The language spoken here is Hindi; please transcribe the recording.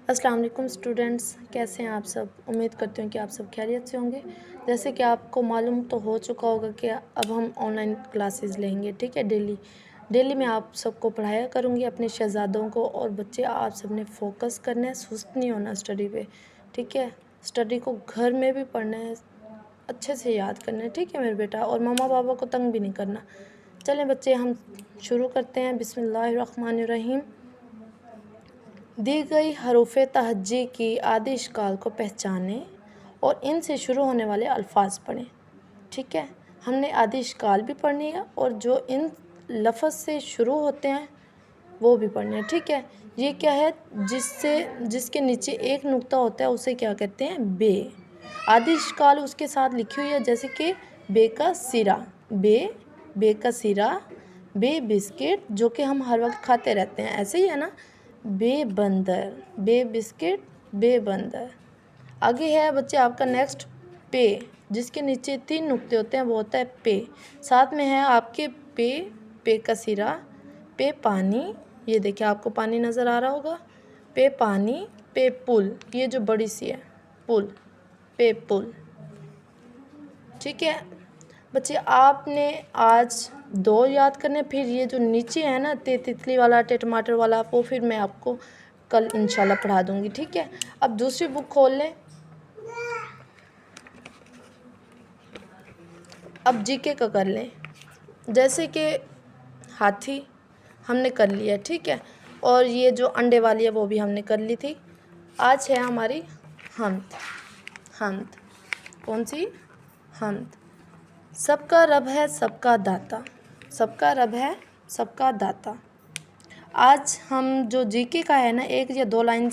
अस्सलाम वालेकुम स्टूडेंट्स, कैसे हैं आप सब। उम्मीद करती हूँ कि आप सब खैरियत से होंगे। जैसे कि आपको मालूम तो हो चुका होगा कि अब हम ऑनलाइन क्लासेस लेंगे, ठीक है। डेली मैं आप सबको पढ़ाया करूँगी, अपने शहज़ादों को। और बच्चे आप सब ने फोकस करना है, सुस्त नहीं होना स्टडी पे, ठीक है। स्टडी को घर में भी पढ़ना है, अच्छे से याद करना है, ठीक है मेरे बेटा। और मम्मा पापा को तंग भी नहीं करना। चलें बच्चे, हम शुरू करते हैं। बिस्मिल्लाहिर्रहमानिर्रहीम। दी गई हरूफ तहज्जी की आदि इश्काल को पहचानें और इनसे शुरू होने वाले अल्फाज पढ़ें, ठीक है। हमने आदि इश्काल भी पढ़नी है और जो इन लफ्ज़ से शुरू होते हैं वो भी पढ़ने हैं, ठीक है। ये क्या है, जिसके नीचे एक नुक्ता होता है उसे क्या कहते हैं, बे। आदि इश्काल उसके साथ लिखी हुई है, जैसे कि बे का सिरा, बे का सिरा, बे बिस्किट जो कि हम हर वक्त खाते रहते हैं, ऐसे ही है ना। बे बंदर, बे बिस्किट, बे बंदर। आगे है बच्चे आपका नेक्स्ट पे, जिसके नीचे 3 नुक्ते होते हैं, वो होता है पे। साथ में है आपके पे का सिरा, पे पानी, ये देखिए आपको पानी नज़र आ रहा होगा, पे पानी, पे पुल, ये जो बड़ी सी है पुल, पे पुल, ठीक है। बच्चे आपने आज 2 याद करने, फिर ये जो नीचे है ना तितली वाला, टमाटर वाला, वो फिर मैं आपको कल इंशाल्लाह पढ़ा दूँगी, ठीक है। अब दूसरी बुक खोल लें। अब जीके का कर लें, जैसे कि हाथी हमने कर लिया, ठीक है। और ये जो अंडे वाली है वो भी हमने कर ली थी। आज है हमारी हमद। कौन सी, हमद। सबका रब है सबका दाता, सबका रब है सबका दाता। आज हम जो जीके का है ना, 1 या 2 लाइन